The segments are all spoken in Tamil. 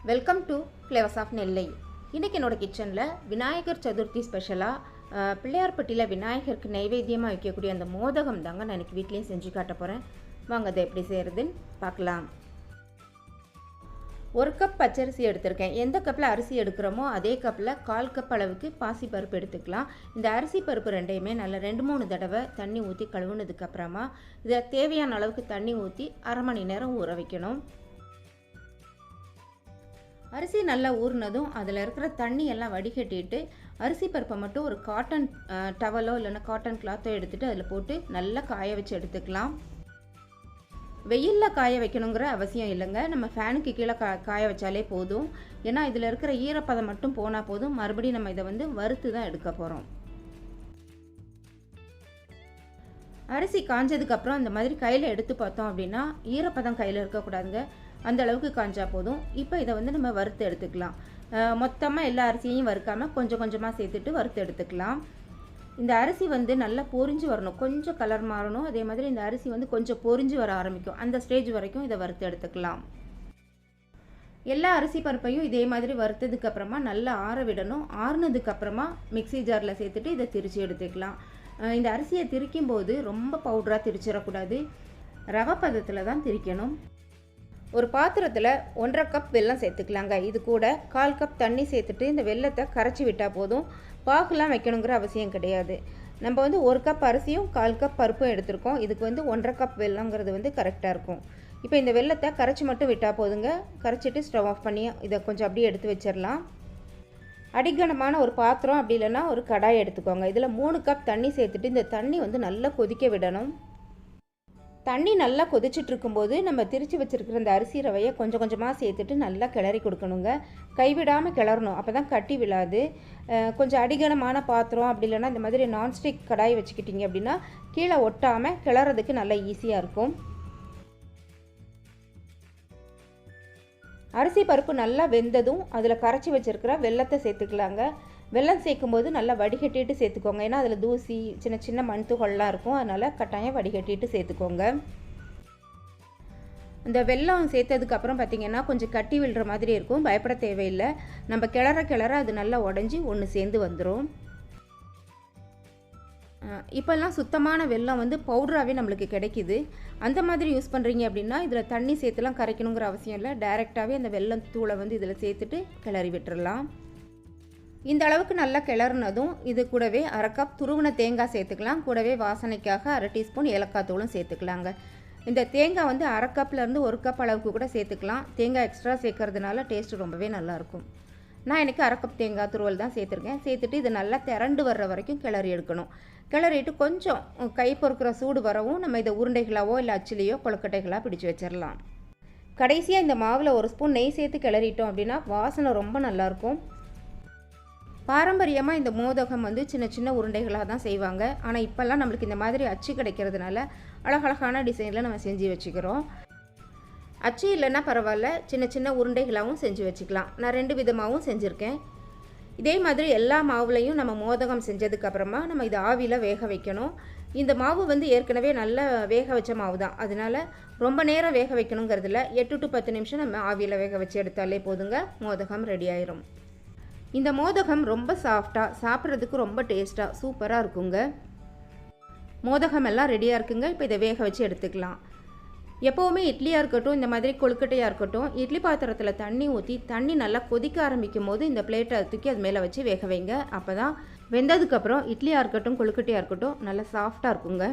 வெல்கம் டு ஃப்ளேவர்ஸ் ஆஃப் நெல்லை. இன்றைக்கி என்னோடய கிச்சனில் விநாயகர் சதுர்த்தி ஸ்பெஷலாக பிள்ளையார்பட்டியில் விநாயகருக்கு நைவேத்தியமாக வைக்கக்கூடிய அந்த மோதகம் தாங்க நான் இன்றைக்கி வீட்லேயும் செஞ்சு காட்ட போகிறேன். வாங்க அதை எப்படி செய்கிறதுன்னு பார்க்கலாம். 1 கப் பச்சரிசி எடுத்திருக்கேன். எந்த கப்பில் அரிசி எடுக்கிறோமோ அதே கப்பில் 1/4 கப் அளவுக்கு பாசி பருப்பு எடுத்துக்கலாம். இந்த அரிசி பருப்பு ரெண்டையுமே நல்லா 2-3 தடவை தண்ணி ஊற்றி கழுவுனதுக்கப்புறமா இதில் தேவையான அளவுக்கு தண்ணி ஊற்றி அரை மணி நேரம் ஊற வைக்கணும். அரிசி நல்லா ஊறினதும் அதில் இருக்கிற தண்ணி எல்லாம் வடிகட்டிட்டு அரிசி பருப்பை மட்டும் ஒரு காட்டன் டவலோ இல்லைன்னா காட்டன் கிளாத்தோ எடுத்துகிட்டு அதில் போட்டு நல்லா காய வச்சு எடுத்துக்கலாம். வெயிலில் காய வைக்கணுங்கிற அவசியம் இல்லைங்க. நம்ம ஃபேனுக்கு கீழே காய வச்சாலே போதும். ஏன்னா இதில் இருக்கிற ஈரப்பதம் மட்டும் போனால் போதும். மறுபடியும் நம்ம இதை வறுத்து தான் எடுக்க போகிறோம். அரிசி காஞ்சதுக்கப்புறம் இந்த மாதிரி கையில் எடுத்து பார்த்தோம் அப்படின்னா ஈரப்பதம் கையில் இருக்கக்கூடாதுங்க. அந்த அளவுக்கு காஞ்சா போதும். இப்போ இதை நம்ம வறுத்து எடுத்துக்கலாம். மொத்தமாக எல்லா அரிசியையும் வறுக்காமல் கொஞ்சம் கொஞ்சமாக சேர்த்துட்டு வறுத்து எடுத்துக்கலாம். இந்த அரிசி நல்லா பொரிஞ்சு வரணும், கொஞ்சம் கலர் மாறணும். அதே மாதிரி இந்த அரிசி கொஞ்சம் பொரிஞ்சு வர ஆரம்பிக்கும். அந்த ஸ்டேஜ் வரைக்கும் இதை வறுத்து எடுத்துக்கலாம். எல்லா அரிசி பருப்பையும் இதே மாதிரி வறுத்ததுக்கப்புறமா நல்லா ஆற விடணும். ஆறுனதுக்கப்புறமா மிக்சி ஜாரில் சேர்த்துட்டு இதை திரித்து எடுத்துக்கலாம். இந்த அரிசியை திரிக்கும் போது ரொம்ப பவுடராக திரிச்சிடக்கூடாது, ரவை பதத்தில் தான் திரிக்கணும். ஒரு பாத்திரத்தில் 1/2 கப் வெல்லம் சேர்த்துக்கலாங்க. இது கூட 1/4 கப் தண்ணி சேர்த்துட்டு இந்த வெல்லத்தை கரைச்சி விட்டால் போதும். பாகுலாம் வைக்கணுங்கிற அவசியம் கிடையாது. நம்ம 1 கப் அரிசியும் 1/4 கப் பருப்பும் எடுத்திருக்கோம். இதுக்கு 1/2 கப் வெல்லங்கிறது கரெக்டாக இருக்கும். இப்போ இந்த வெல்லத்தை கரைச்சி மட்டும் விட்டால் போதுங்க. கரைச்சிட்டு ஸ்டவ் ஆஃப் பண்ணி இதை கொஞ்சம் அப்படியே எடுத்து வச்சிடலாம். அடிகனமான ஒரு பாத்திரம் அப்படி இல்லைன்னா ஒரு கடாய் எடுத்துக்கோங்க. இதில் 3 கப் தண்ணி சேர்த்துட்டு இந்த தண்ணி நல்லா கொதிக்க விடணும். தண்ணி நல்லா கொதிச்சுட்டு இருக்கும்போது நம்ம திரிச்சு வச்சுருக்கிற இந்த அரிசி ரவையை கொஞ்சம் கொஞ்சமாக சேர்த்துட்டு நல்லா கிளறி கொடுக்கணுங்க. கைவிடாமல் கிளறணும், அப்போ தான் கட்டி விழாது. கொஞ்சம் அடிகனமான பாத்திரம் அப்படி இல்லைன்னா இந்த மாதிரி நான்ஸ்டிக் கடாய் வச்சுக்கிட்டிங்க அப்படின்னா கீழே ஒட்டாமல் கிளறதுக்கு நல்லா ஈஸியாக இருக்கும். அரிசி பருப்பு நல்லா வெந்ததும் அதில் கரைச்சி வச்சுருக்கிற வெல்லத்தை சேர்த்துக்கலாங்க. வெல்லம் சேர்க்கும்போது நல்லா வடிகட்டிட்டு சேர்த்துக்கோங்க. ஏன்னா அதில் தூசி சின்ன சின்ன மண் துகள்லாம் இருக்கும். அதனால் கட்டாயம் வடிகட்டிட்டு சேர்த்துக்கோங்க. இந்த வெல்லம் சேர்த்ததுக்கப்புறம் பார்த்திங்கன்னா கொஞ்சம் கட்டி விழுற மாதிரி இருக்கும். பயப்பட தேவையில்லை. நம்ம கிளற அது நல்லா உடஞ்சி ஒன்று சேர்ந்து வந்துடும். இப்போல்லாம் சுத்தமான வெல்லம் பவுடராகவே நம்மளுக்கு கிடைக்கிது. அந்த மாதிரி யூஸ் பண்ணுறீங்க அப்படின்னா இதில் தண்ணி சேர்த்துலாம் கரைக்கணுங்கிற அவசியம் இல்லை. டைரெக்டாகவே அந்த வெல்லம் தூளை இதில் சேர்த்துட்டு கிளறி விட்டுறலாம். இந்த அளவுக்கு நல்லா கிளறுனதும் இது கூடவே 1/2 கப் துருவின தேங்காய் சேர்த்துக்கலாம். கூடவே வாசனைக்காக 1/2 டீஸ்பூன் ஏலக்காய் தூளும் சேர்த்துக்கலாங்க. இந்த தேங்காய் 1/2 கப்லேருந்து 1 கப் அளவுக்கு கூட சேர்த்துக்கலாம். தேங்காய் எக்ஸ்ட்ரா சேர்க்கறதுனால டேஸ்ட்டு ரொம்பவே நல்லாயிருக்கும். நான் எனக்கு 1/2 கப் தேங்காய் துருவல் தான் சேர்த்துருக்கேன். சேர்த்துட்டு இது நல்லா திரண்டு வர்ற வரைக்கும் கிளறி எடுக்கணும். கிளறிட்டு கொஞ்சம் கை பொறுக்கிற சூடு வரவும் நம்ம இதை உருண்டைகளாவோ இல்லை அச்சிலையோ கொழுக்கட்டைகளாக பிடிச்சி வச்சிடலாம். கடைசியாக இந்த மாவில் 1 ஸ்பூன் நெய் சேர்த்து கிளறிட்டோம் அப்படின்னா வாசனை ரொம்ப நல்லாயிருக்கும். பாரம்பரியமாக இந்த மோதகம் சின்ன சின்ன உருண்டைகளாக தான் செய்வாங்க. ஆனால் இப்போல்லாம் நம்மளுக்கு இந்த மாதிரி அச்சு கிடைக்கிறதுனால அழகழகான டிசைனில் நம்ம செஞ்சு வச்சுக்கிறோம். அச்சு இல்லைன்னா பரவாயில்ல, சின்ன சின்ன உருண்டைகளாகவும் செஞ்சு வச்சுக்கலாம். நான் 2 விதமாகவும் செஞ்சுருக்கேன். இதே மாதிரி எல்லா மாவுலையும் நம்ம மோதகம் செஞ்சதுக்கப்புறமா நம்ம இதை ஆவியில் வேக வைக்கணும். இந்த மாவு ஏற்கனவே நல்லா வேக வச்ச மாவு தான். அதனால் ரொம்ப நேரம் வேக வைக்கணுங்கிறதுல 8 to 10 நிமிஷம் நம்ம ஆவியில் வேக வச்சு எடுத்தாலே போதுங்க. மோதகம் ரெடி ஆயிரும். இந்த மோதகம் ரொம்ப சாஃப்டாக, சாப்பிட்றதுக்கு ரொம்ப டேஸ்ட்டாக சூப்பராக இருக்குங்க. மோதகம் எல்லாம் ரெடியாக இருக்குங்க. இப்போ இதை வேக வச்சு எடுத்துக்கலாம். எப்போவுமே இட்லியாக இருக்கட்டும், இந்த மாதிரி கொழுக்கட்டையாக இருக்கட்டும், இட்லி பாத்திரத்தில் தண்ணி ஊற்றி தண்ணி நல்லா கொதிக்க ஆரம்பிக்கும் போது இந்த பிளேட்டை தூக்கி அது மேலே வச்சு வேக வைங்க. அப்போ தான் வெந்ததுக்கப்புறம் இட்லியாக இருக்கட்டும் கொழுக்கட்டையாக இருக்கட்டும் நல்லா சாஃப்டாக இருக்குங்க.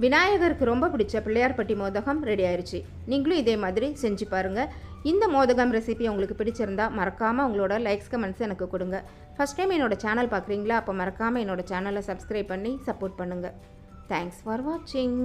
விநாயகருக்கு ரொம்ப பிடிச்ச பிள்ளையார்பட்டி மோதகம் ரெடி ஆயிடுச்சு. நீங்களும் இதே மாதிரி செஞ்சு பாருங்கள். இந்த மோதகம் ரெசிபி உங்களுக்கு பிடிச்சிருந்தா மறக்காமல் உங்களோட லைக்ஸ் கமெண்ட்ஸ் எனக்கு கொடுங்க. ஃபஸ்ட் டைம் என்னோடய சேனல் பார்க்குறீங்களா? அப்போ மறக்காமல் என்னோடய சேனலை சப்ஸ்கிரைப் பண்ணி சப்போர்ட் பண்ணுங்கள். தேங்க்ஸ் ஃபார் வாட்சிங்.